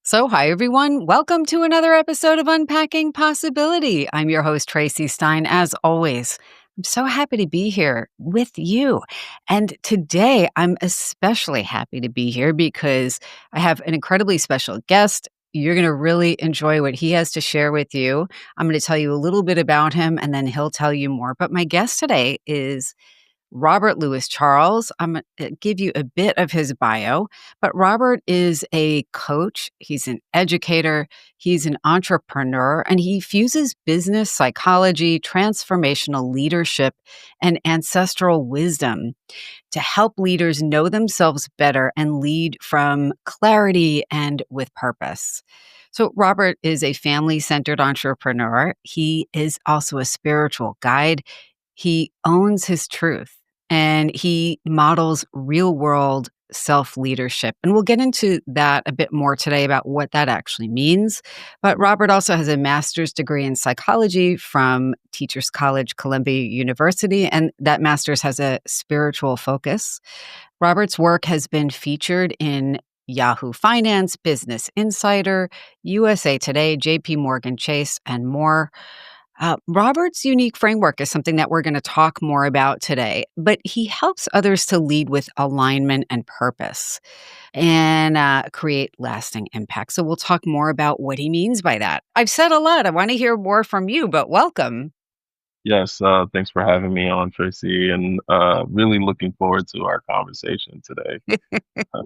Hi everyone. Welcome to another episode of Unpacking Possibility. I'm your host, Tracy Stein, as always. I'm so happy to be here with you. And today I'm especially happy to be here because I have an incredibly special guest. You're going to really enjoy what he has to share with you. I'm going to tell you a little bit about him and then he'll tell you more. But my guest today is Robert Louis Charles. I'm going to give you a bit of his bio, but Robert is a coach, he's an educator, he's an entrepreneur, and he fuses business psychology, transformational leadership, and ancestral wisdom to help leaders know themselves better and lead from clarity and with purpose. So, Robert is a family centered entrepreneur. He is also a spiritual guide. He owns his truth and he models real world self leadership. And we'll get into that a bit more today about what that actually means. But Robert also has a master's degree in psychology from Teachers College, Columbia University, and that master's has a spiritual focus. Robert's work has been featured in Yahoo Finance, Business Insider, USA Today, JP Morgan Chase, and more. Robert's unique framework is something that we're going to talk more about today, but he helps others to lead with alignment and purpose and create lasting impact. So we'll talk more about what he means by that. I've said a lot. I want to hear more from you, but welcome. Yes, thanks for having me on, Tracy, and really looking forward to our conversation today. Uh,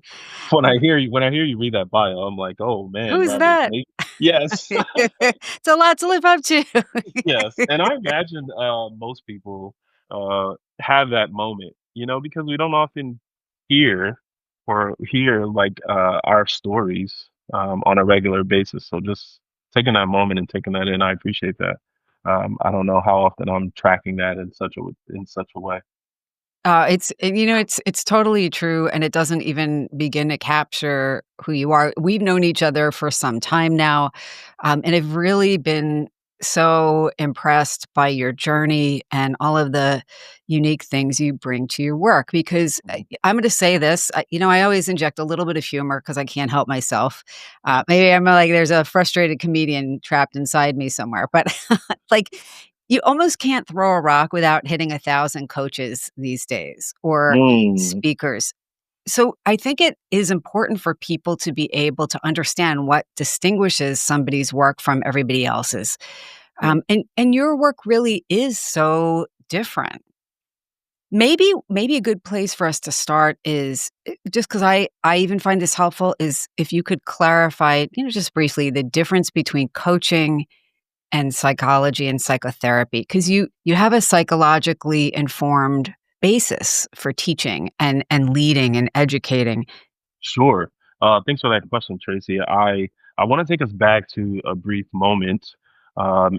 when I hear you read that bio, I'm like, oh man, Who's Robert. that? Yes, It's a lot to live up to. yes, and I imagine most people have that moment, because we don't often hear hear like our stories on a regular basis. So just taking that moment and taking that in, I appreciate that. I don't know how often I'm tracking that in such a way. It's totally true, and it doesn't even begin to capture who you are. We've known each other for some time now, and I've really been so impressed by your journey and all of the unique things you bring to your work. Because I'm going to say this, I always inject a little bit of humor because I can't help myself. Maybe I'm like there's a frustrated comedian trapped inside me somewhere, but like you almost can't throw a rock without hitting 1,000 coaches these days or Mm, speakers. So I think it is important for people to be able to understand what distinguishes somebody's work from everybody else's. yeah, And your work really is so different. Maybe a good place for us to start is just because I even find this helpful is if you could clarify, just briefly the difference between coaching and psychology and psychotherapy because you have a psychologically informed basis for teaching and leading and educating. sure. Thanks for that question, Tracy. I want to take us back to a brief moment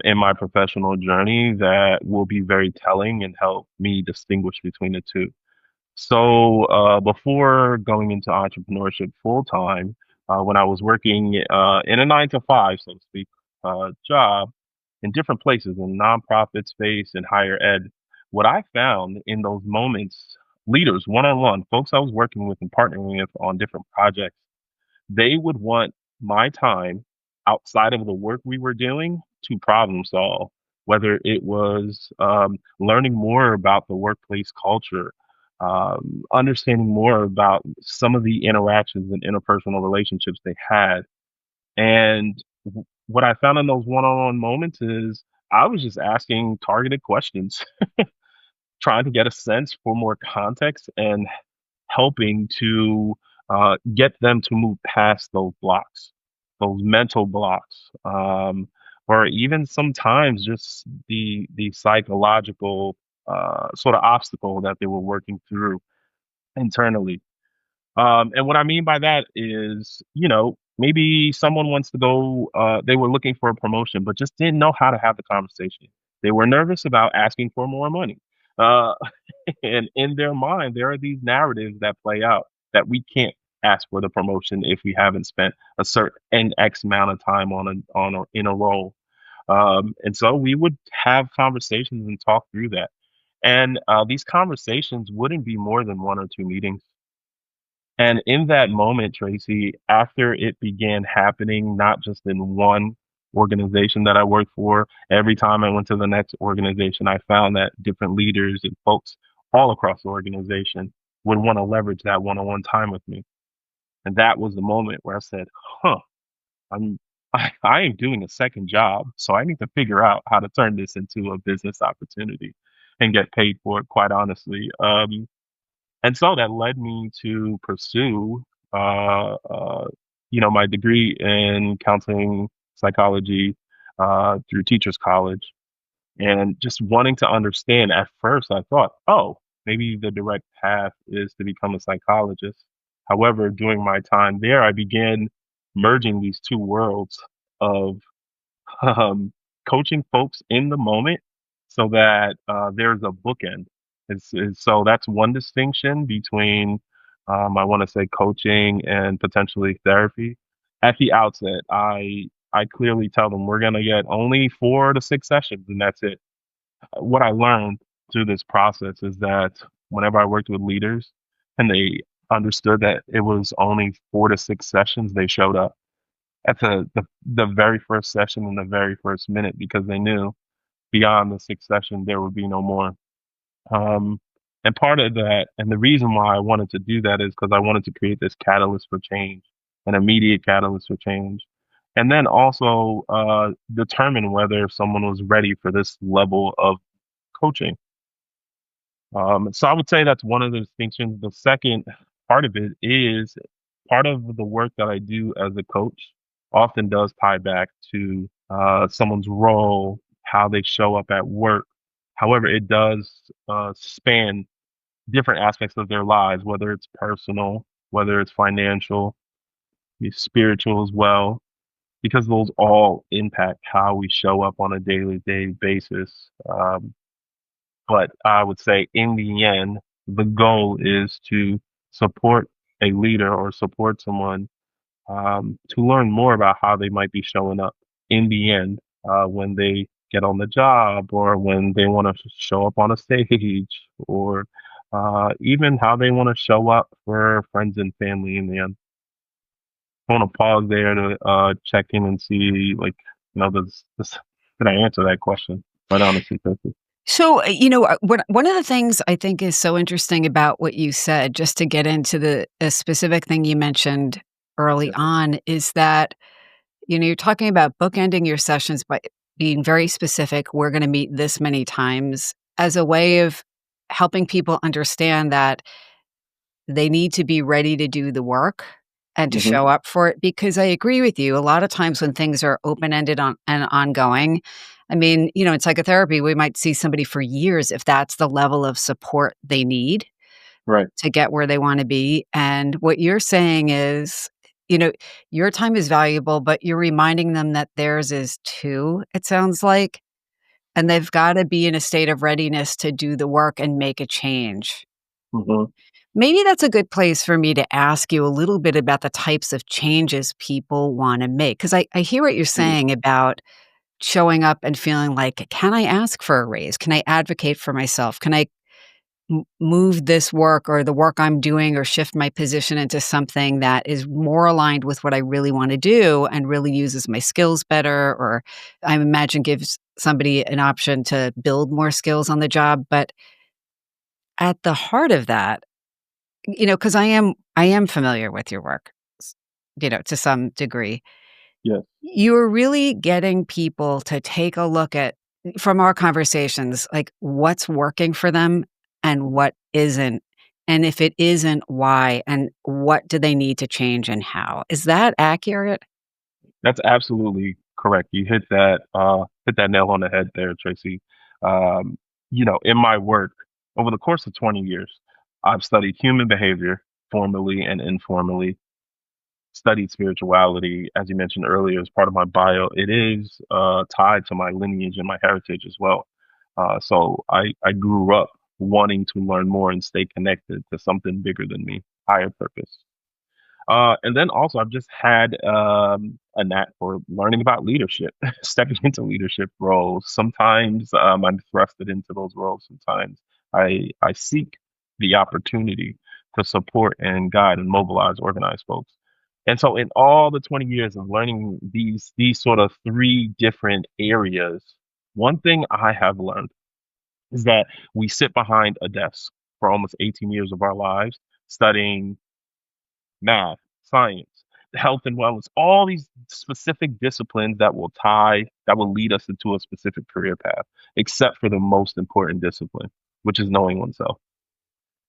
in my professional journey that will be very telling and help me distinguish between the two. So before going into entrepreneurship full time, when I was working in a 9 to 5, so to speak, job in different places in nonprofit space and higher ed, what I found in those moments, leaders one on one, folks I was working with and partnering with on different projects, they would want my time outside of the work we were doing to problem solve, whether it was learning more about the workplace culture, understanding more about some of the interactions and interpersonal relationships they had. And what I found in those one on one moments is I was just asking targeted questions, trying to get a sense for more context and helping to get them to move past those blocks, those mental blocks, or even sometimes just the psychological sort of obstacle that they were working through internally. And what I mean by that is, maybe someone wants to go, they were looking for a promotion, but just didn't know how to have the conversation. They were nervous about asking for more money. Uh, and in their mind, there are these narratives that play out that we can't ask for the promotion if we haven't spent a certain X amount of time in a role. And so we would have conversations and talk through that. And these conversations wouldn't be more than 1 or 2 meetings. And in that moment, Tracy, after it began happening, not just in one organization that I worked for, every time I went to the next organization, I found that different leaders and folks all across the organization would want to leverage that one-on-one time with me. And that was the moment where I said, huh, I'm I am doing a second job, so I need to figure out how to turn this into a business opportunity and get paid for it, quite honestly. And so that led me to pursue, uh, uh, my degree in counseling psychology through Teachers College, and just wanting to understand. At first, I thought, oh, maybe the direct path is to become a psychologist. However, during my time there, I began merging these two worlds of um, coaching folks in the moment so that there's a bookend. So that's one distinction between, I want to say, coaching and potentially therapy. At the outset, I clearly tell them we're going to get only 4 to 6 sessions, and that's it. What I learned through this process is that whenever I worked with leaders and they understood that it was only 4 to 6 sessions, they showed up at the very first session in the very first minute because they knew beyond the sixth session there would be no more. Um, and part of that, and the reason why I wanted to do that is because I wanted to create this catalyst for change, an immediate catalyst for change, and then also determine whether someone was ready for this level of coaching. So I would say that's one of the distinctions. The second part of it is part of the work that I do as a coach often does tie back to someone's role, how they show up at work. However, it does span different aspects of their lives, whether it's personal, whether it's financial, spiritual as well, because those all impact how we show up on a daily day basis. But I would say in the end, the goal is to support a leader or support someone to learn more about how they might be showing up in the end when they get on the job or when they want to show up on a stage or even how they want to show up for friends and family in the end. I want to pause there to check in and see, like, did I answer that question? Quite honestly, Sophie. So, one of the things I think is so interesting about what you said, just to get into the a specific thing you mentioned early Yes. on, is that, you're talking about bookending your sessions by being very specific. We're going to meet this many times as a way of helping people understand that they need to be ready to do the work and to Hmm. show up for it, because I agree with you. A lot of times when things are open-ended and ongoing, I mean, in psychotherapy, we might see somebody for years if that's the level of support they need Right. to get where they wanna be, and what you're saying is, you know, your time is valuable, but you're reminding them that theirs is too, it sounds like, and they've gotta be in a state of readiness to do the work and make a change. Hmm. Maybe that's a good place for me to ask you a little bit about the types of changes people wanna make, 'cause I hear what you're saying about showing up and feeling like, "Can I ask for a raise? Can I advocate for myself? Can I move this work or the work I'm doing or shift my position into something that is more aligned with what I really want to do and really uses my skills better, or I imagine gives somebody an option to build more skills on the job." But at the heart of that, because I am familiar with your work, to some degree. Yes. You're really getting people to take a look at, from our conversations, like, what's working for them and what isn't, and if it isn't, why, and what do they need to change and how. Is that accurate? That's absolutely correct. You hit that nail on the head there, Tracy. Um, in my work over the course of 20 years, I've studied human behavior formally and informally, studied spirituality, as you mentioned earlier, as part of my bio. It is tied to my lineage and my heritage as well. So I grew up wanting to learn more and stay connected to something bigger than me, higher purpose. And then also, I've just had a knack for learning about leadership, stepping into leadership roles. Sometimes I'm thrusted into those roles. Sometimes I seek the opportunity. to support and guide and mobilize organized folks. And so in all the 20 years of learning these sort of three different areas, one thing I have learned is that we sit behind a desk for almost 18 years of our lives studying math, science, health and wellness, all these specific disciplines that will lead us into a specific career path, except for the most important discipline, which is knowing oneself.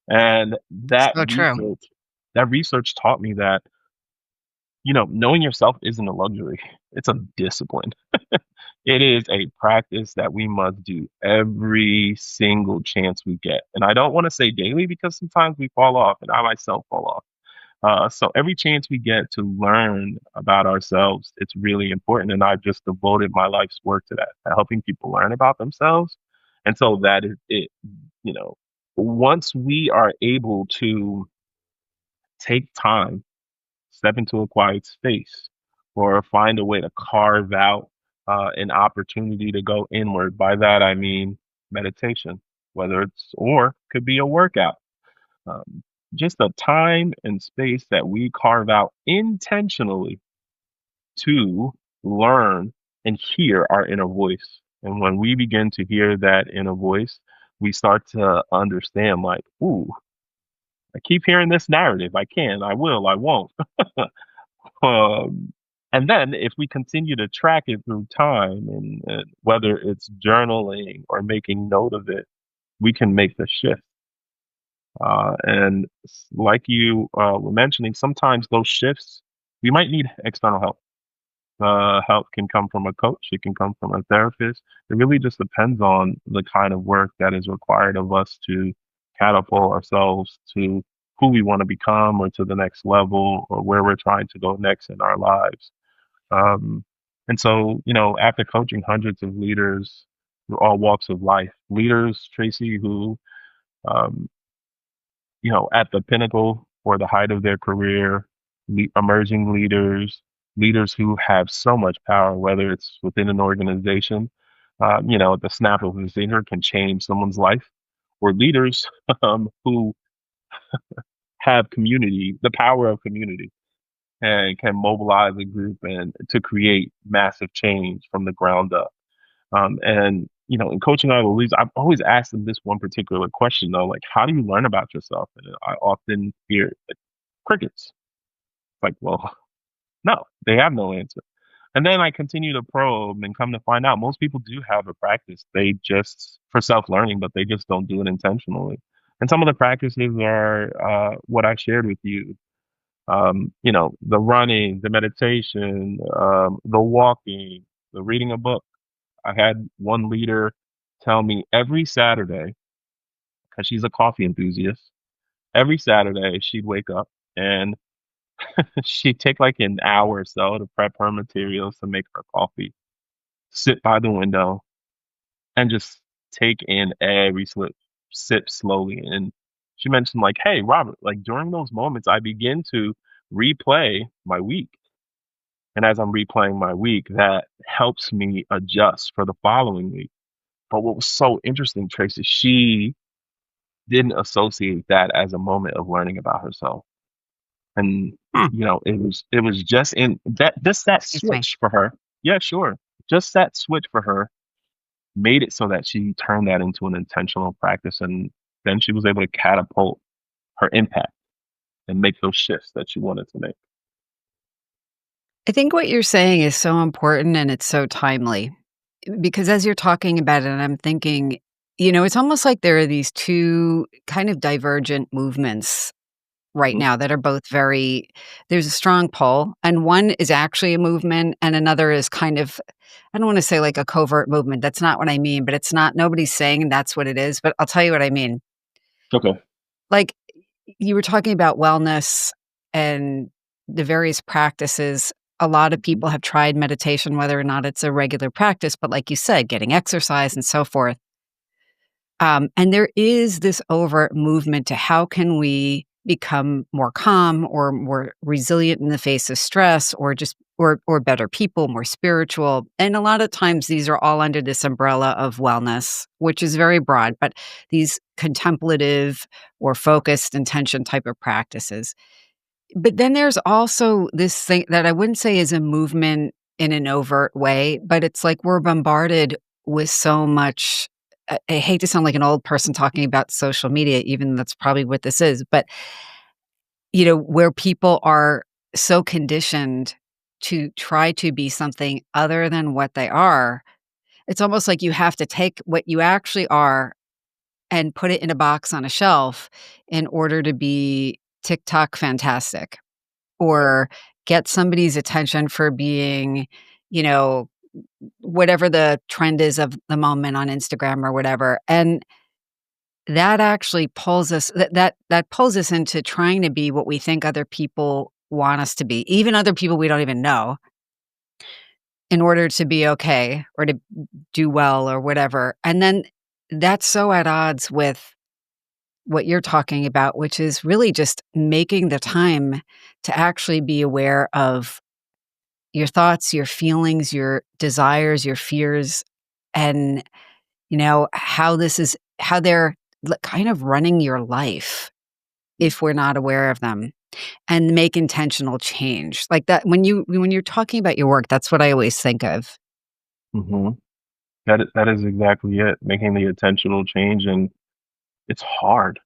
And So true. that research taught me that, knowing yourself isn't a luxury. It's a discipline. It is a practice that we must do every single chance we get. And I don't want to say daily because sometimes we fall off, and I myself fall off. So every chance we get to learn about ourselves, it's really important. And I've just devoted my life's work to that, to helping people learn about themselves. And so that is it. You know, once we are able to take time, step into a quiet space, or find a way to carve out an opportunity to go inward. By that, I mean meditation, whether it's or could be a workout. Um, just the time and space that we carve out intentionally to learn and hear our inner voice. And when we begin to hear that inner voice, we start to understand, like, ooh, I keep hearing this narrative. I can, I will, I won't. Um, and then if we continue to track it through time, and whether it's journaling or making note of it, we can make the shift. Like you were mentioning, sometimes those shifts, we might need external help. Help can come from a coach, it can come from a therapist. It really just depends on the kind of work that is required of us to catapult ourselves to who we want to become or to the next level or where we're trying to go next in our lives. Um, and so, after coaching hundreds of leaders through all walks of life, leaders, Tracy, who um, at the pinnacle or the height of their career, emerging leaders, leaders who have so much power, whether it's within an organization, at the snap of a finger can change someone's life, or leaders who have community, the power of community, and can mobilize a group and to create massive change from the ground up. In coaching other leaders, I've always asked them this one particular question though, like, how do you learn about yourself? And I often hear like, crickets. Like, well, no, they have no answer. And then I continue to probe and come to find out most people do have a practice. They just for self learning, but they just don't do it intentionally. And some of the practices are what I shared with you. The running, the meditation, the walking, the reading a book. I had one leader tell me every Saturday, because she's a coffee enthusiast, every Saturday she'd wake up and she'd take like an hour or so to prep her materials to make her coffee, sit by the window, and just take in every sip slowly. And she mentioned, like, hey, Robert, like during those moments, I begin to replay my week. And as I'm replaying my week, that helps me adjust for the following week. But what was so interesting, Tracy, she didn't associate that as a moment of learning about herself. And Hmm. it was just in that Excuse me. switch for her. Yeah, sure. Just that switch for her made it so that she turned that into an intentional practice, and then she was able to catapult her impact and make those shifts that she wanted to make. I think what you're saying is so important and it's so timely because as you're talking about it, and I'm thinking, it's almost like there are these two kind of divergent movements right Hmm. now that are both there's a strong pull, and one is actually a movement, and another is kind of, I don't want to say like a covert movement. That's not what I mean, but it's not, nobody's saying that's what it is, but I'll tell you what I mean. Okay. Like you were talking about wellness and the various practices. A lot of Mhm. people have tried meditation, whether or not it's a regular practice, but like you said, getting exercise and so forth. And there is this overt movement to how can we become more calm or more resilient in the face of stress or just or better people, more spiritual. And a lot of times these are all under this umbrella of wellness, which is very broad, but these contemplative or focused intention type of practices. But then there's also this thing that I wouldn't say is a movement in an overt way, but it's like we're bombarded with so much. I hate to sound like an old person talking about social media, even that's probably what this is, but where people are so conditioned to try to be something other than what they are. It's almost like you have to take what you actually are and put it in a box on a shelf in order to be TikTok fantastic or get somebody's attention for being, you know, whatever the trend is of the moment on Instagram or whatever. And that actually pulls us that pulls us into trying to be what we think other people want us to be, even other people we don't even know, in order to be okay or to do well or whatever. And then that's so at odds with what you're talking about, which is really just making the time to actually be aware of your thoughts, your feelings, your desires, your fears, and, how they're kind of running your life if we're not aware of them, and make intentional change. Like that when you're talking about your work, that's what I always think of. Hmm. That is exactly it. Making the intentional change, and it's hard.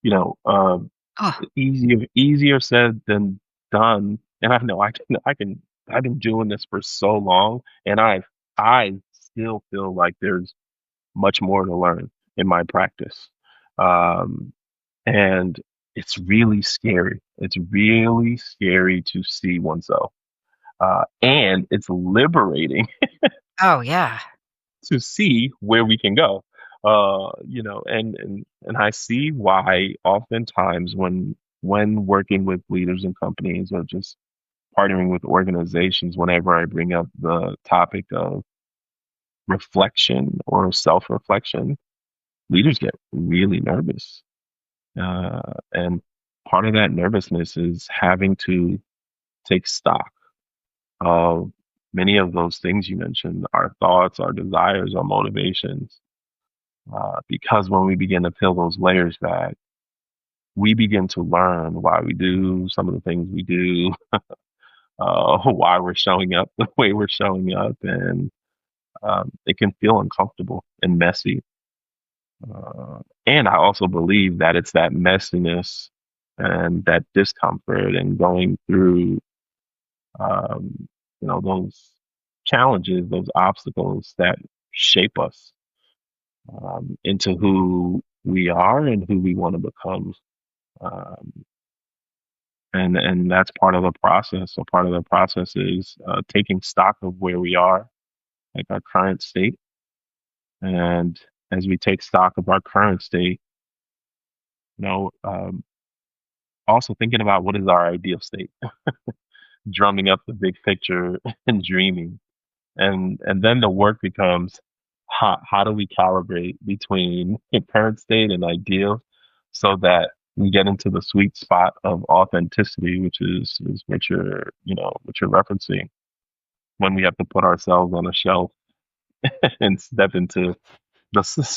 You know, Oh, easier said than done. And I know I can. I've been doing this for so long, and I still feel like there's much more to learn in my practice. Um, and it's really scary. It's really scary to see oneself, and it's liberating oh, yeah. to see where we can go. And I see why oftentimes when working with leaders and companies or just partnering with organizations, whenever I bring up the topic of reflection or self-reflection, leaders get really nervous. And part of that nervousness is having to take stock of many of those things you mentioned, our thoughts, our desires, our motivations. Because when we begin to peel those layers back, we begin to learn why we do some of the things we do, why we're showing up the way we're showing up, and it can feel uncomfortable and messy. And I also believe that it's that messiness and that discomfort and going through, those challenges, those obstacles that shape us into who we are and who we want to become. Um, and that's part of the process. So part of the process is taking stock of where we are, like our current state. And as we take stock of our current state, you know, um, also thinking about what is our ideal state, drumming up the big picture and dreaming. And then the work becomes how do we calibrate between the current state and ideal so that we get into the sweet spot of authenticity, which is what you're referencing when we have to put ourselves on a shelf and step into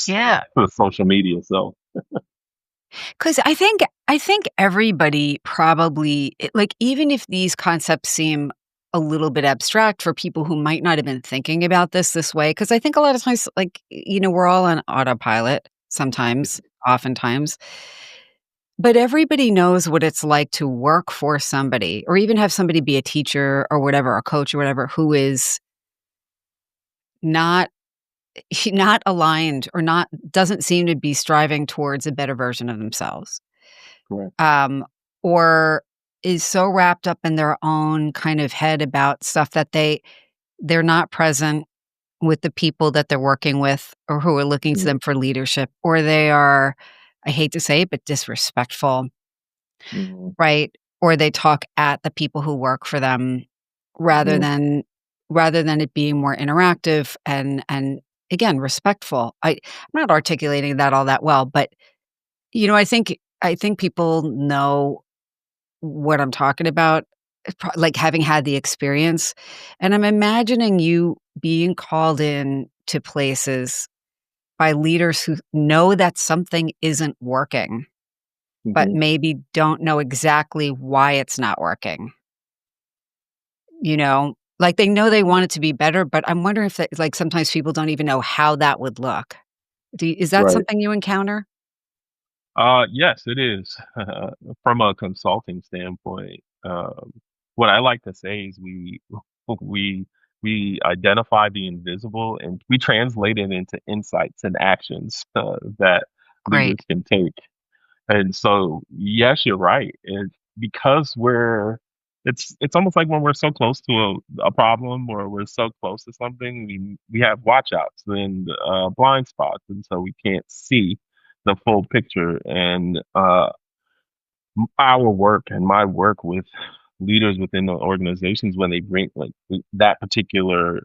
Yeah. the social media. So 'Cause I think everybody probably like, even if these concepts seem a little bit abstract for people who might not have been thinking about this way, because I think a lot of times, like, we're all on autopilot sometimes, oftentimes, but everybody knows what it's like to work for somebody or even have somebody be a teacher or whatever, a coach or whatever, who is not not aligned or not doesn't seem to be striving towards a better version of themselves. correct. um, or is so wrapped up in their own kind of head about stuff that they're not present with the people that they're working with or who are looking to them for leadership, or they are, I hate to say it, but disrespectful, Mm-hmm. right? Or they talk at the people who work for them rather Hmm. than rather than it being more interactive and again respectful. I'm not articulating that all that well, but I think I think people know what I'm talking about, like, having had the experience, and I'm imagining you being called in to places by leaders who know that something isn't working, but Hmm. maybe don't know exactly why it's not working, you know? Like, they know they want it to be better, but I'm wondering if that like, sometimes people don't even know how that would look. Is that Right. something you encounter? Yes, it is. From a consulting standpoint, what I like to say is we we identify the invisible and we translate it into insights and actions that leaders Great. can take. And so, yes, you're right. Because it's almost like when we're so close to a problem or we're so close to something, we have watch outs and blind spots, and so we can't see the full picture. And our work and my work with leaders within the organizations when they bring like that particular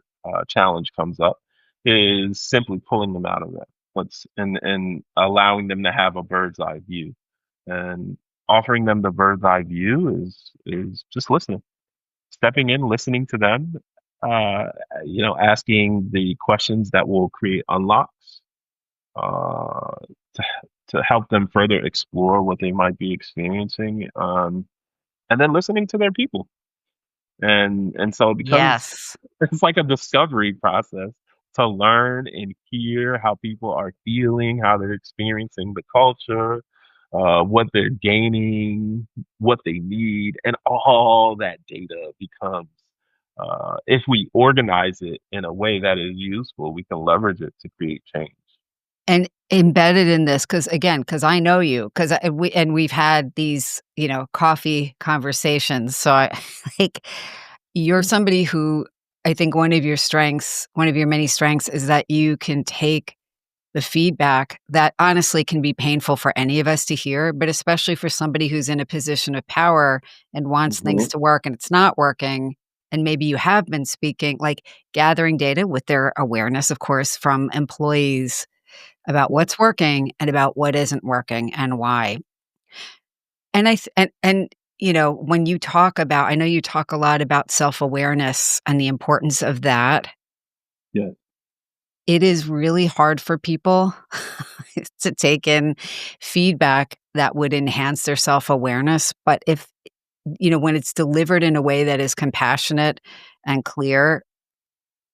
challenge comes up is simply pulling them out of that. And allowing them to have a bird's eye view and offering them the bird's eye view is just listening, stepping in, listening to them, uh, asking the questions that will create unlocks uh, to to help them further explore what they might be experiencing, and then listening to their people. And so because Yes. it's like a discovery process to learn and hear how people are feeling, how they're experiencing the culture, what they're gaining, what they need, and all that data becomes. If we organize it in a way that is useful, we can leverage it to create change. And embedded in this, because I know you, 'cause we've had these, coffee conversations, so I like, you're somebody who I think one of your many strengths is that you can take the feedback that honestly can be painful for any of us to hear, but especially for somebody who's in a position of power and wants things Hmm. to work and it's not working, and maybe you have been speaking like, gathering data with their awareness, of course, from employees about Yeah. what's working and about what isn't working and why. And I th and, when you talk about I know you talk a lot about self-awareness and the importance of that. Yeah. It is really hard for people to take in feedback that would enhance their self-awareness, but if when it's delivered in a way that is compassionate and clear,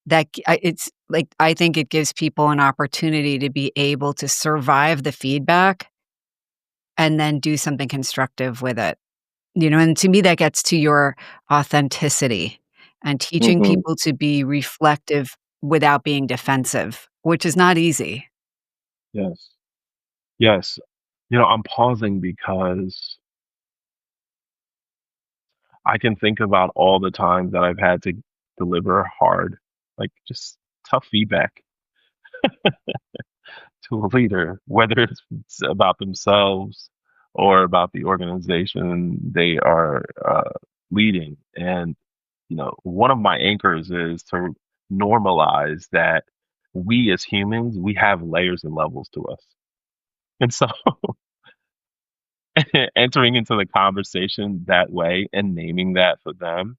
it's like, I think it gives people an opportunity to be able to survive the feedback and then do something constructive with it. And to me, that gets to your authenticity and teaching Hmm. people to be reflective without being defensive, which is not easy. Yes. Yes. I'm pausing because I can think about all the times that I've had to deliver hard, like just tough feedback to a leader, whether it's about themselves or about the organization they are leading. And, one of my anchors is to normalize that we as humans, we have layers and levels to us. And so entering into the conversation that way and naming that for them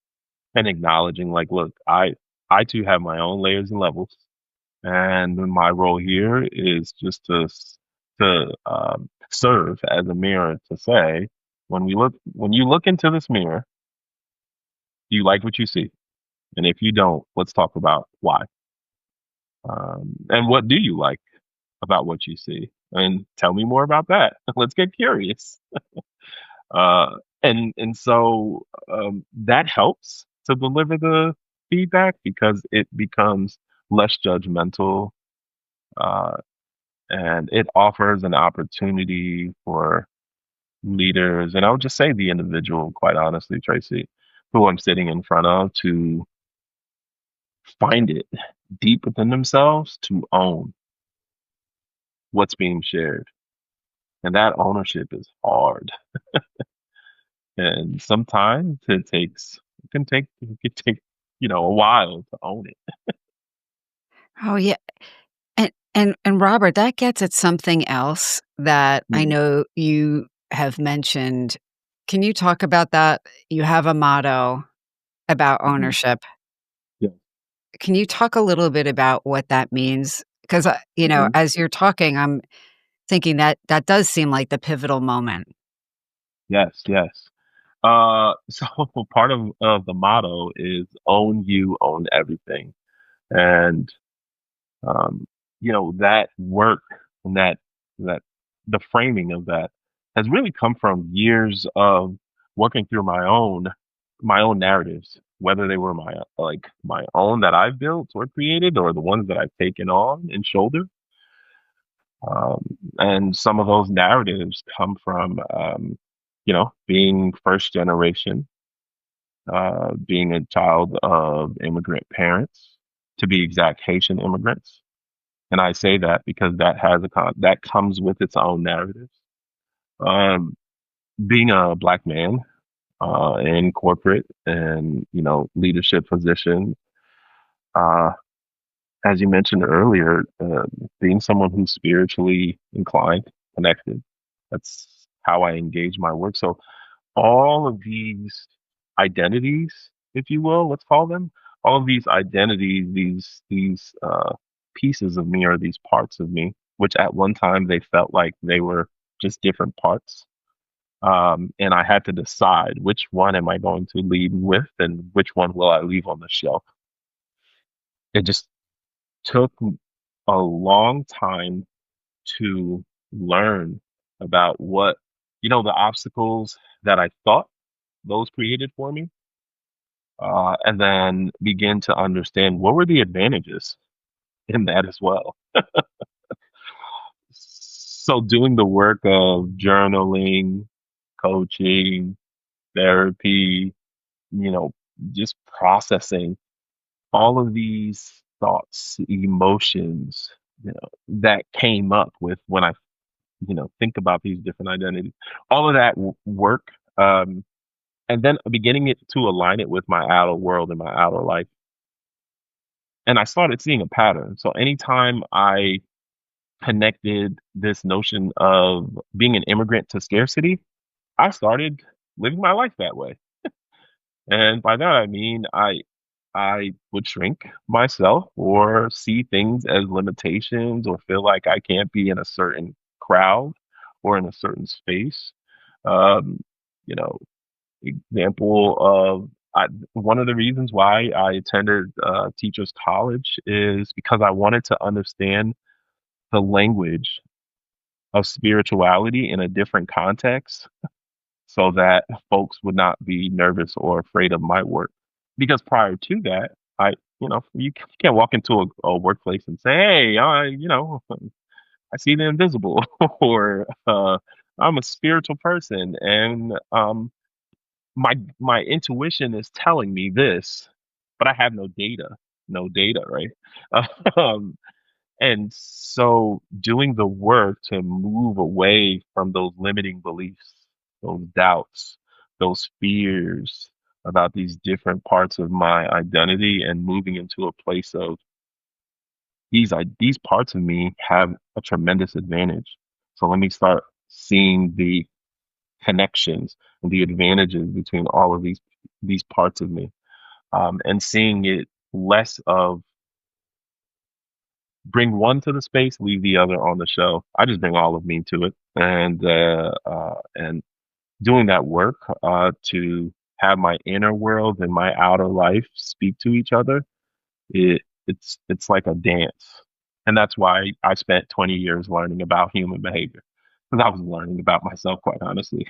and acknowledging like, look, I too have my own layers and levels, and my role here is just to serve as a mirror to say, when you look into this mirror, do you like what you see? And if you don't, let's talk about why. And what do you like about what you see? And tell me more about that. Let's get curious. And so that helps to deliver the feedback because it becomes less judgmental, uh, and it offers an opportunity for leaders, and I would just say the individual, quite honestly, Tracy, who I'm sitting in front of, to find it deep within themselves to own what's being shared. And that ownership is hard. And sometimes it can take, a while to own it. Oh, yeah, and Robert, that gets at something else that I Mhm. know you have mentioned. Can you talk about that? You have a motto about Mhm. ownership. Yeah. Can you talk a little bit about what that means? Because, Mhm. as you're talking, I'm thinking that that does seem like the pivotal moment. Yes, yes. So part of the motto is own you, own everything. And um, that work and that the framing of that has really come from years of working through my own narratives, whether they were my own that I've built or created, or the ones that I've taken on and shouldered. And some of those narratives come from being first generation, being a child of immigrant parents, to be exact, Haitian immigrants. And I say that because that comes with its own narratives. Um, Being a black man in corporate and leadership position, uh, as you mentioned earlier, being someone who's spiritually inclined, connected. That's how I engage my work. So all of these identities, if you will, let's call them, all of these identities, these pieces of me, or these parts of me, which at one time they felt like they were just different parts. And I had to decide which one am I going to lead with and which one will I leave on the shelf. It just took a long time to learn about the obstacles that I thought those created for me, and then begin to understand what were the advantages in that as well. So doing the work of journaling, coaching, therapy, you know, just processing all of these thoughts, emotions, that came up with when I, think about these different identities. All of that work, and then beginning it to align it with my outer world and my outer life. And I started seeing a pattern. So anytime I connected this notion of being an immigrant to scarcity, I started living my life that way. And by that I mean I would shrink myself or see things as limitations or feel like I can't be in a certain crowd or in a certain space. Um, you know, Example of one of the reasons why I attended teachers college is because I wanted to understand the language of spirituality in a different context so that folks would not be nervous or afraid of my work. Because prior to that, you can't walk into a workplace and say, "Hey, I see the invisible," or "I'm a spiritual person," and my intuition is telling me this, but I have no data, right? Um, and so doing the work to move away from those limiting beliefs, those doubts, those fears about these different parts of my identity, and moving into a place of these parts of me have a tremendous advantage. So let me start seeing the connections and the advantages between all of these parts of me, and seeing it less of bring one to the space, leave the other on the show. I just bring all of me to it, and doing that work to have my inner world and my outer life speak to each other. It's like a dance, and that's why I spent 20 years learning about human behavior, because I was learning about myself, quite honestly.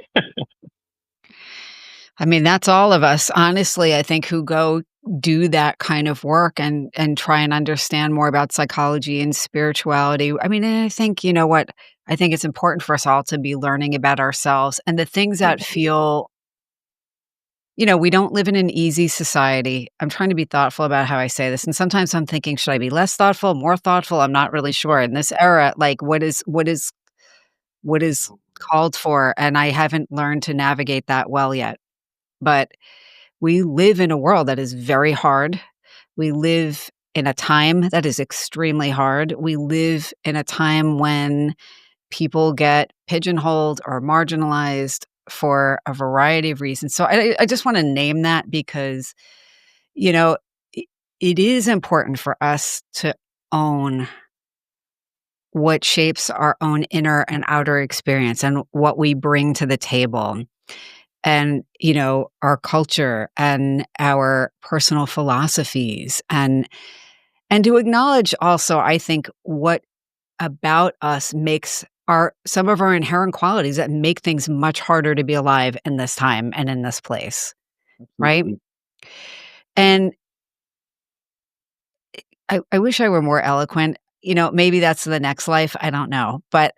I mean, that's all of us, honestly, I think, who go do that kind of work and try and understand more about psychology and spirituality. I mean, and I think, you know what? I think it's important for us all to be learning about ourselves and the things that Mhm. feel, we don't live in an easy society. I'm trying to be thoughtful about how I say this. And sometimes I'm thinking, should I be less thoughtful, more thoughtful? I'm not really sure. In this era, like what is called for? And I haven't learned to navigate that well yet. But we live in a world that is very hard. We live in a time that is extremely hard. We live in a time when people get pigeonholed or marginalized for a variety of reasons. So I just want to name that because, you know, I it is important for us to own what shapes our own inner and outer experience and what we bring to the table. And, our culture and our personal philosophies and to acknowledge also, I think, what about us makes our some of our inherent qualities that make things much harder to be alive in this time and in this place, right? Absolutely. And I wish I were more eloquent. Maybe that's the next life, I don't know. But,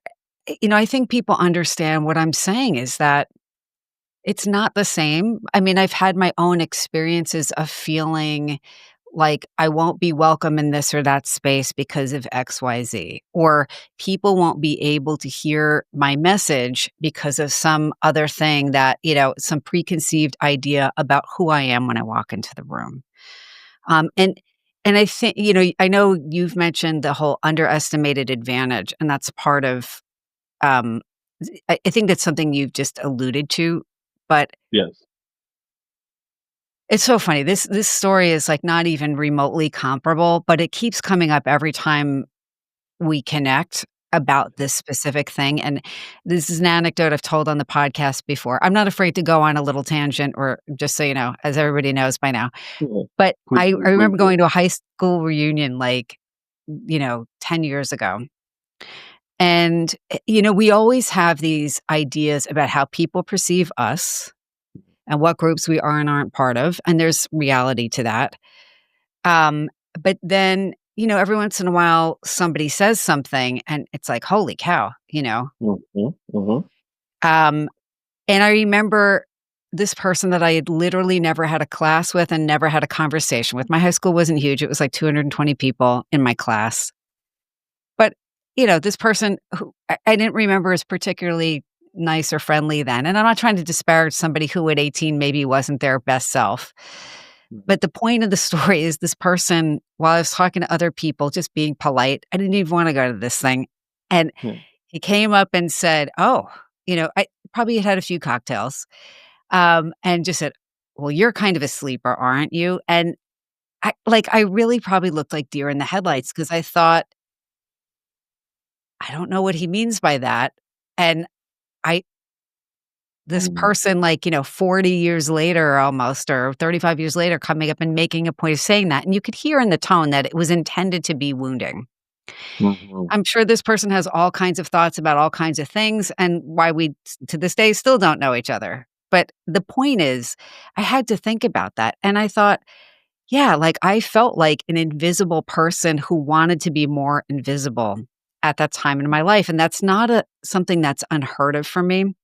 I think people understand what I'm saying is that it's not the same. I mean, I've had my own experiences of feeling like I won't be welcome in this or that space because of XYZ, or people won't be able to hear my message because of some other thing that, some preconceived idea about who I am when I walk into the room. And I think, I know you've mentioned the whole underestimated advantage, and that's part of, um, I think that's something you've just alluded to, but Yes. it's so funny. This story is, like, not even remotely comparable, but it keeps coming up every time we connect about this specific thing, and this is an anecdote I've told on the podcast before. I'm not afraid to go on a little tangent or just so you know, as everybody knows by now. Yeah. But Please I do. Please remember do. going to a high school reunion, like, 10 years ago, and, we always have these ideas about how people perceive us and what groups we are and aren't part of, and there's reality to that. Um, but then, every once in a while, somebody says something and it's like, "Holy cow," you know? Mhm, mhm, Um, and I remember this person that I had literally never had a class with and never had a conversation with. My high school wasn't huge, it was like 220 people in my class. But, this person who I didn't remember as particularly nice or friendly then, and I'm not trying to disparage somebody who at 18 maybe wasn't their best self. mhm. But the point of the story is this person, while I was talking to other people, just being polite, I didn't even wanna go to this thing, and Yeah. he came up and said, "Oh," I probably had had a few cocktails, and just said, "Well, you're kind of a sleeper, aren't you?" And I really probably looked like deer in the headlights because I thought, "I don't know what he means by that," and I this Mm, person, like, 40 years later almost or 35 years later coming up and making a point of saying that, and you could hear in the tone that it was intended to be wounding. mhm, I'm sure this person has all kinds of thoughts about all kinds of things and why we, to this day, still don't know each other. But the point is, I had to think about that, and I thought, yeah, like, I felt like an invisible person who wanted to be more invisible at that time in my life, and that's not a something that's unheard of for me.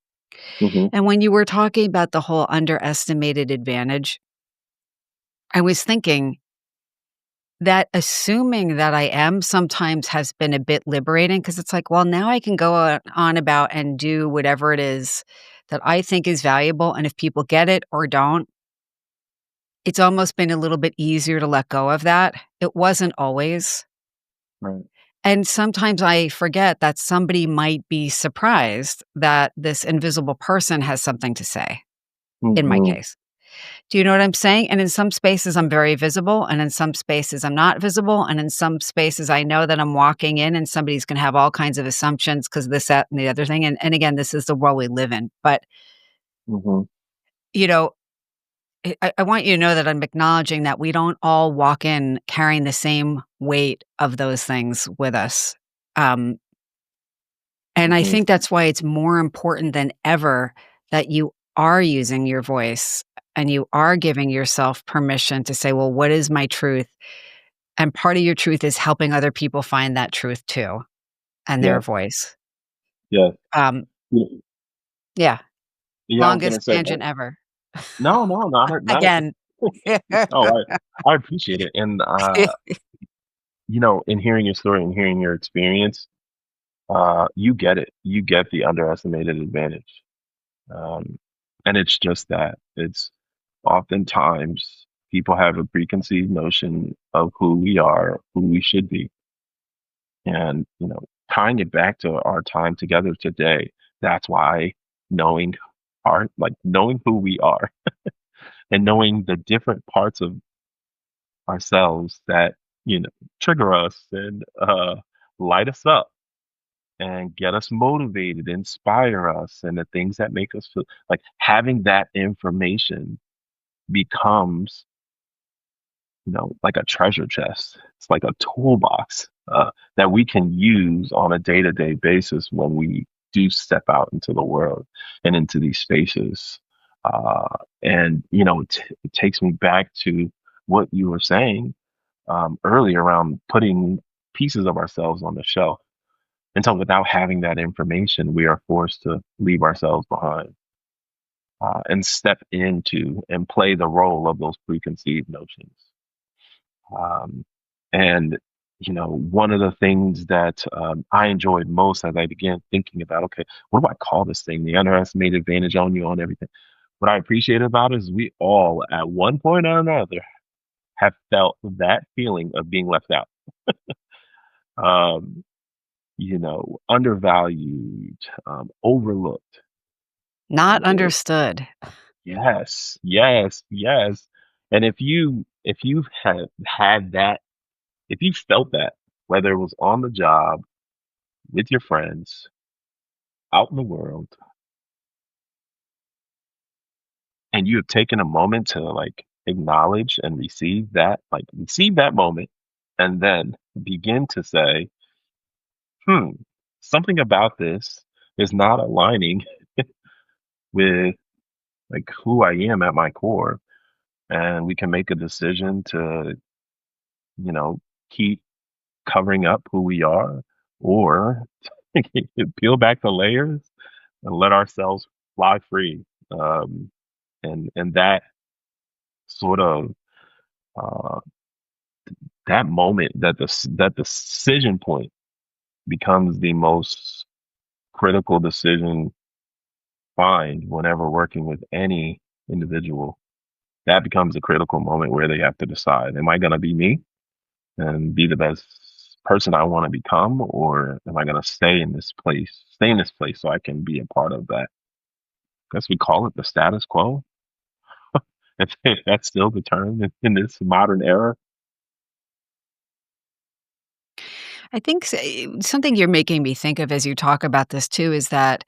mhm. And when you were talking about the whole underestimated advantage, I was thinking that assuming that I am sometimes has been a bit liberating because it's like, well, now I can go on about and do whatever it is that I think is valuable. And if people get it or don't, it's almost been a little bit easier to let go of that. It wasn't always. Right. And sometimes I forget that somebody might be surprised that this invisible person has something to say, in my Mhm, case. Do you know what I'm saying? And in some spaces, I'm very visible, and in some spaces, I'm not visible, and in some spaces, I know that I'm walking in and somebody's gonna have all kinds of assumptions because this, that, and the other thing, and again, this is the world we live in, but, mhm. you know, I want you to know that I'm acknowledging that we don't all walk in carrying the same weight of those things with us, um, and I Mhm. think that's why it's more important than ever that you are using your voice and you are giving yourself permission to say, "Well, what is my truth?" And part of your truth is helping other people find that truth too, and their Yes, voice. yes. Um, Y yeah, yeah, I was gonna longest say that. tangent ever. No, no, not Again. no, I appreciate it, and, in hearing your story and hearing your experience, you get it. You get the underestimated advantage, um, and it's just that. It's oftentimes people have a preconceived notion of who we are, who we should be, and, tying it back to our time together today, that's why knowing knowing who we are and knowing the different parts of ourselves that, you know, trigger us and light us up and get us motivated, inspire us, and the things that make us feel like having that information becomes, like a treasure chest. It's like a toolbox that we can use on a day to day basis when we do step out into the world and into these spaces. And, it takes me back to what you were saying earlier around putting pieces of ourselves on the shelf. And so without having that information, we are forced to leave ourselves behind and step into and play the role of those preconceived notions. Um, and, one of the things that I enjoyed most as I began thinking about, okay, what do I call this thing? The underestimated advantage on you on everything. What I appreciate about it is we all, at one point or another, have felt that feeling of being left out. Um, undervalued, overlooked. Not Or understood. yes, yes, yes. And if you've had that, if you felt that, whether it was on the job, with your friends, out in the world, and you have taken a moment to like acknowledge and receive that moment, and then begin to say, hmm, something about this is not aligning with like who I am at my core. And we can make a decision to, you know, keep covering up who we are or peel back the layers and let ourselves fly free. And that sort of uh, that moment, that decision point becomes the most critical decision find whenever working with any individual. That becomes a critical moment where they have to decide: Am I going to be me and be the best person I want to become, or am I going to stay in this place so I can be a part of that? I guess we call it the status quo. If that's still the term in this modern era. I think something you're making me think of as you talk about this too is that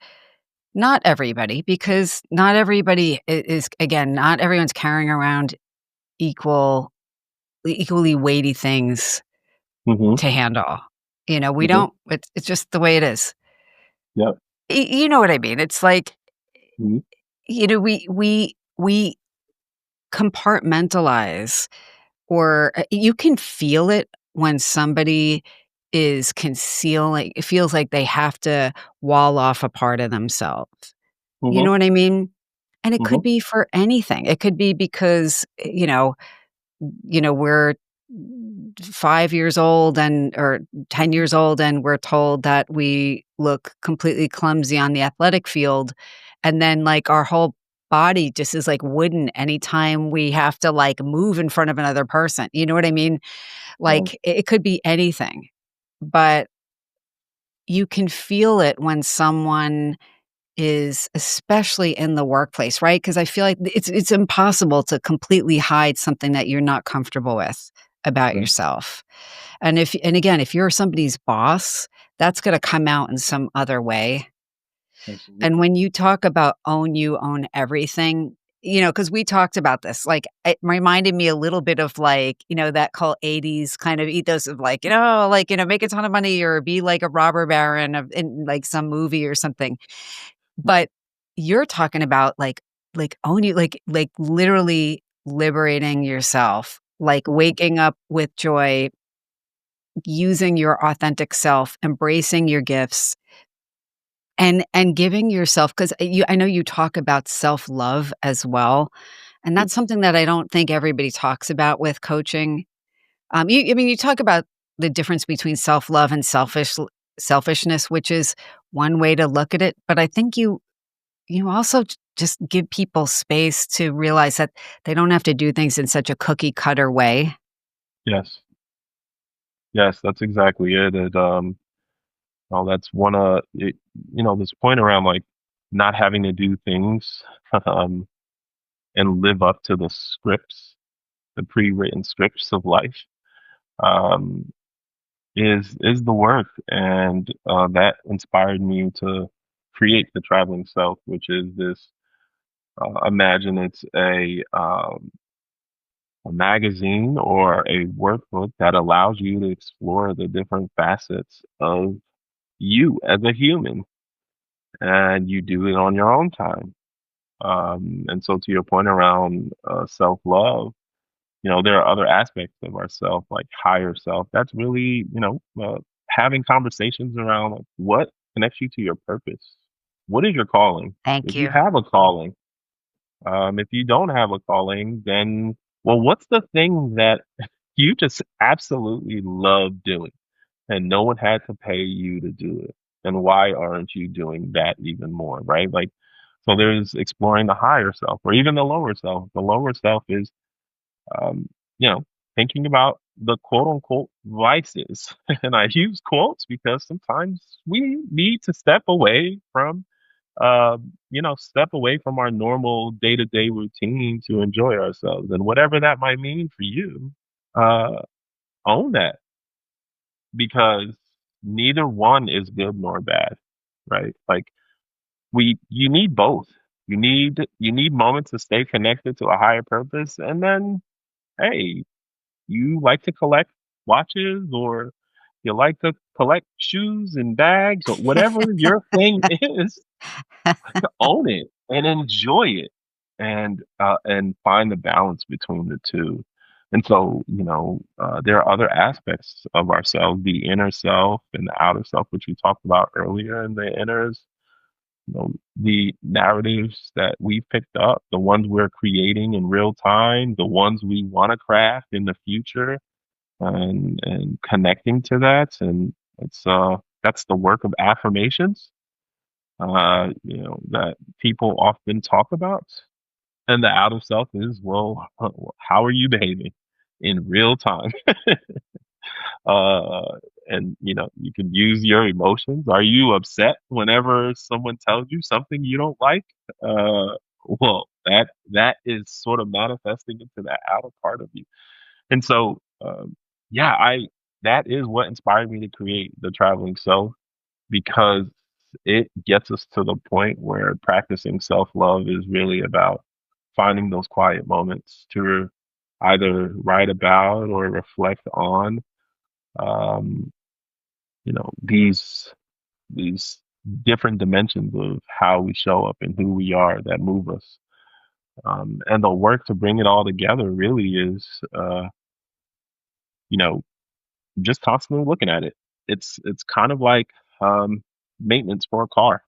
not everybody, because not everybody is, again, not everyone's carrying around equally weighty things Hmm. to handle. We Hmm. don't, it's just the way it is. Yep. You know what I mean? It's like, Hmm. we compartmentalize, or you can feel it when somebody is concealing, it feels like they have to wall off a part of themselves. You Hmm. know what I mean? And it Hmm. could be for anything. It could be because, we're 5 years old and or 10 years old, and we're told that we look completely clumsy on the athletic field, and then, like, our whole body just is, like, wooden anytime we have to, like, move in front of another person, you know what I mean? Right. Like, it could be anything, but you can feel it when someone is, especially in the workplace, right? Because I feel like it's impossible to completely hide something that you're not comfortable with about Right. yourself. And again, if you're somebody's boss, that's gonna come out in some other way. And Absolutely. when you talk about own you, own everything, because we talked about this, like, it reminded me a little bit of, like, that whole 80s kind of ethos of, like, make a ton of money or be like a robber baron in, like, some movie or something. But you're talking about, like, own you, like, literally liberating yourself, like, waking up with joy, using your authentic self, embracing your gifts, and giving yourself, 'cause I know you talk about self-love as well, and that's Yes. something that I don't think everybody talks about with coaching. You talk about the difference between self-love and selfishness, which is one way to look at it, but I think you also just give people space to realize that they don't have to do things in such a cookie cutter way. Yes. Yes. That's exactly it. Oh, that's this point around like not having to do things um, and live up to the scripts, the pre-written scripts of life, um, is the work, and that inspired me to create the Traveling Self, which is this. Imagine it's a magazine or a workbook that allows you to explore the different facets of you as a human, and you do it on your own time. And so, to your point around self love, there are other aspects of ourself, like higher self. That's really, having conversations around like, what connects you to your purpose. What is your calling? Thank If you you. have a calling, if you don't have a calling, then well, what's the thing that you just absolutely love doing, and no one had to pay you to do it? And why aren't you doing that even more, right? Like, so there's exploring the higher self or even the lower self. The lower self is, um, you know, thinking about the quote unquote vices. And I use quotes because sometimes we need to step away from our normal day to day routine to enjoy ourselves. And whatever that might mean for you, uh, own that because neither one is good nor bad, right? Like you need both. You need moments to stay connected to a higher purpose, and then hey, you like to collect watches or you like to collect shoes and bags or whatever your thing is, own it and enjoy it and find the balance between the two. And so, there are other aspects of ourselves, the inner self and the outer self, which we talked about earlier. And the inners, the narratives that we picked up, the ones we're creating in real time, the ones we want to craft in the future, and connecting to that. And that's the work of affirmations, that people often talk about. And the outer self is, well, how are you behaving in real time? uh, and you can use your emotions. Are you upset whenever someone tells you something you don't like? Well, that is sort of manifesting into that outer part of you. And so, yeah, I that is what inspired me to create the Traveling Self because it gets us to the point where practicing self love is really about finding those quiet moments to either write about or reflect on, um, these different dimensions of how we show up and who we are that move us. And the work to bring it all together really is, you know, just constantly looking at it. It's kind of like maintenance for a car.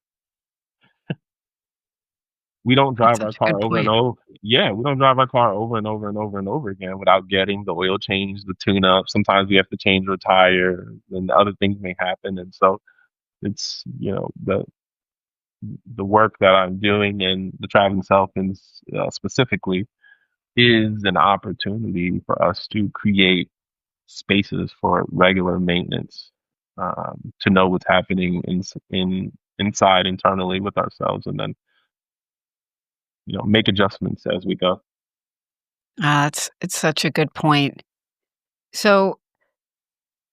We don't That's drive our such a good car over and point. over. Yeah, we don't drive our car over and over and over and over again without getting the oil change, the tune up. Sometimes we have to change a tire, and other things may happen. And so it's the work that I'm doing in the traveling self, and specifically, is an opportunity for us to create spaces for regular maintenance, to know what's happening inside internally with ourselves, and then make adjustments as we go. It's such a good point. So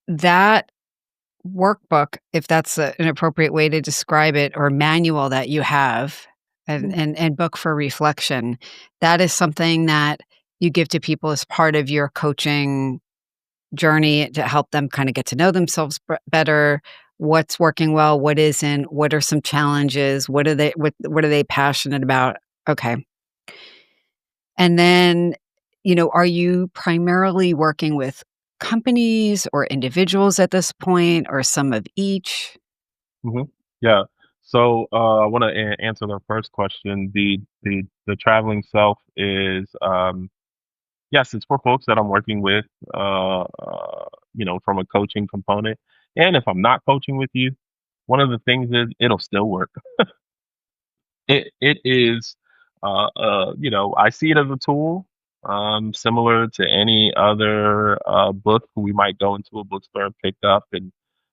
that workbook, if that's an appropriate way to describe it, or manual that you have, and book for reflection, that is something that you give to people as part of your coaching journey to help them kind of get to know themselves better. What's working well, what isn't, what are some challenges, what are they passionate about? Okay. And then, are you primarily working with companies or individuals at this point, or some of each? hmm Yeah. So I want to answer the first question. The traveling self is, yes, it's for folks that I'm working with, from a coaching component. And if I'm not coaching with you, one of the things is it'll still work. It is, I see it as a tool, similar to any other book we might go into a bookstore and pick up, and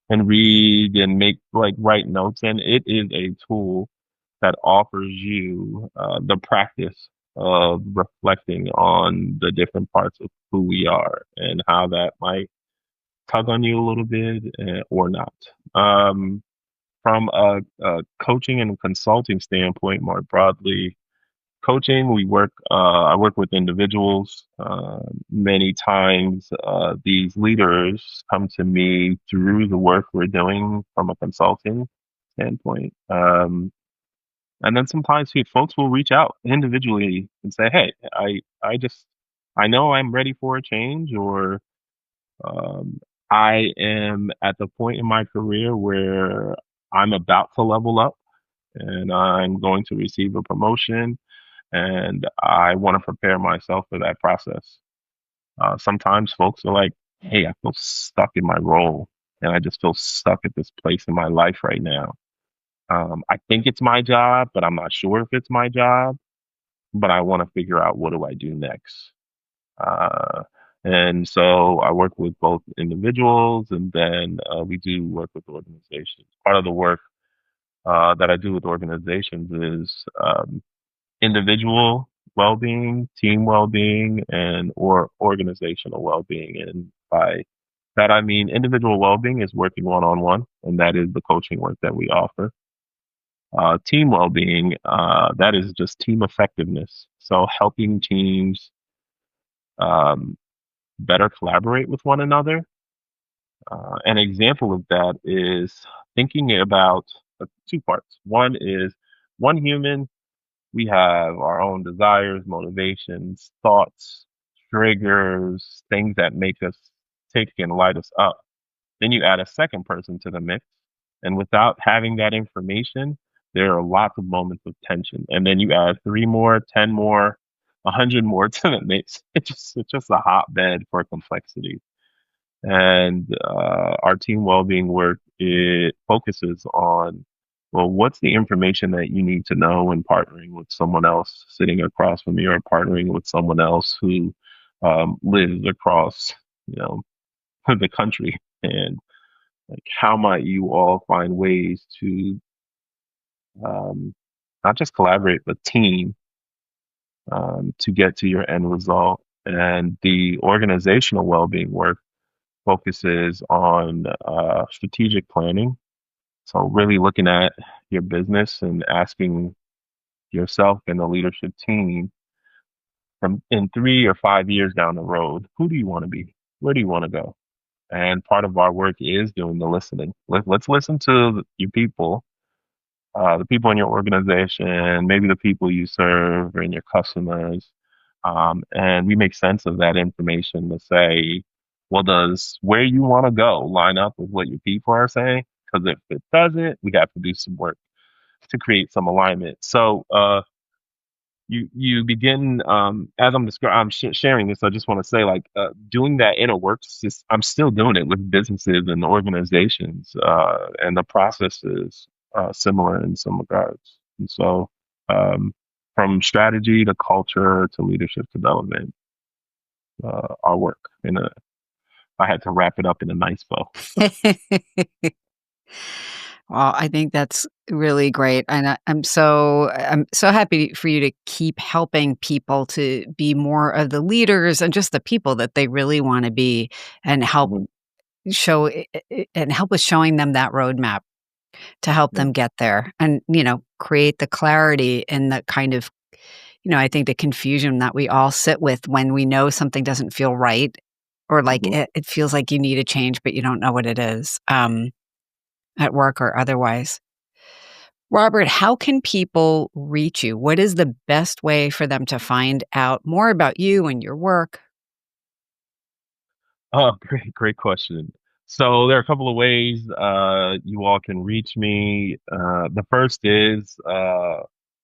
and read and make like write notes. And it is a tool that offers you the practice of reflecting on the different parts of who we are and how that might tug on you a little bit or not. Um, from a coaching and consulting standpoint, more broadly, coaching, I work with individuals. Many times, these leaders come to me through the work we're doing from a consulting standpoint. And then sometimes folks will reach out individually and say, "Hey, I just, I know I'm ready for a change, or um, I am at the point in my career where I'm about to level up and I'm going to receive a promotion, and I want to prepare myself for that process." Sometimes folks are like, "Hey, I feel stuck in my role, and I just feel stuck at this place in my life right now. I think it's my job, but I'm not sure if it's my job, but I want to figure out what do I do next." Uh, and so I work with both individuals, and then we do work with organizations. Part of the work that I do with organizations is individual well-being, team well-being, and or organizational well-being. And by that I mean individual well-being is working one-on-one, and that is the coaching work that we offer. Team well-being, that is just team effectiveness. So helping teams um, better collaborate with one another. An example of that is thinking about two parts. One is one human. We have our own desires, motivations, thoughts, triggers, things that make us tick and light us up. Then you add a second person to the mix, and without having that information, there are lots of moments of tension. And then you add three more, 10 more, 100 more to the mix. It's just a hotbed for complexity. And our team well-being work, it focuses on, well, what's the information that you need to know when partnering with someone else sitting across from you, or partnering with someone else who lives across, you know, the country, and like how might you all find ways to um, not just collaborate but team to get to your end result. And the organizational well-being work focuses on strategic planning. So, really looking at your business and asking yourself and the leadership team from in 3 or 5 years down the road, who do you want to be? Where do you want to go? And part of our work is doing the listening. Let's listen to your people, the people in your organization, maybe the people you serve and your customers. And we make sense of that information to say, well, does where you want to go line up with what your people are saying? Because if it doesn't, we have to do some work to create some alignment. So you begin as I'm sharing this. I just want to say, like, doing that inner work. I'm still doing it with businesses and organizations, and the process is similar in some regards. And so, um, from strategy to culture to leadership development, our work. And I had to wrap it up in a nice bow. Well, I think that's really great, and I'm so happy for you to keep helping people to be more of the leaders and just the people that they really wanna be, and help Mhm. show and help with showing them that roadmap to help Yeah. them get there, and, create the clarity and the kind of, I think the confusion that we all sit with when we know something doesn't feel right, or like Mhm. it feels like you need a change, but you don't know what it is, at work or otherwise. Robert, how can people reach you? What is the best way for them to find out more about you and your work? Oh, great question. So there are a couple of ways you all can reach me. The first is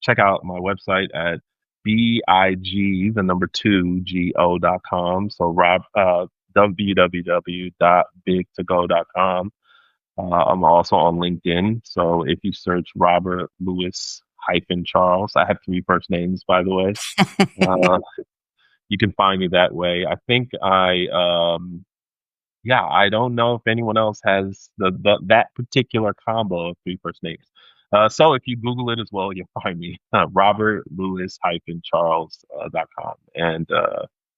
check out my website at big, the number two, go.com. So www.big2go.com. I'm also on LinkedIn. So if you search Robert Lewis hyphen Charles, I have three first names, by the way. Uh, you can find me that way. I think Yeah, I don't know if anyone else has that particular combo of three first names. So if you Google it as well, you'll find me, Robert Lewis Charles .com. And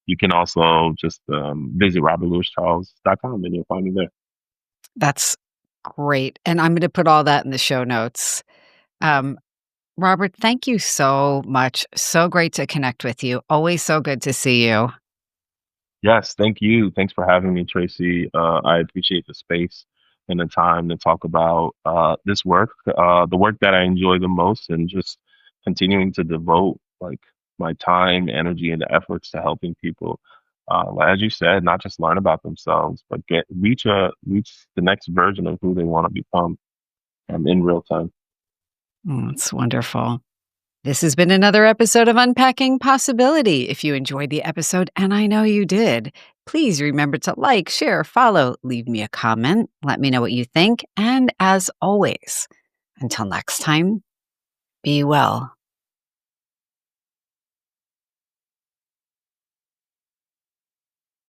you can also just visit robertlewischarles.com and you'll find me there. That's great, and I'm gonna put all that in the show notes. Um, Robert, thank you so much. So great to connect with you. Always so good to see you. Yes, thank you. Thanks for having me, Tracy. I appreciate the space and the time to talk about this work, the work that I enjoy the most, and just continuing to devote like my time, energy, and the efforts to helping people. As you said, not just learn about themselves, but get reach the next version of who they want to become in real time. Mm, it's wonderful. This has been another episode of Unpacking Possibility. If you enjoyed the episode, and I know you did, please remember to like, share, follow, leave me a comment, let me know what you think. And as always, until next time, be well.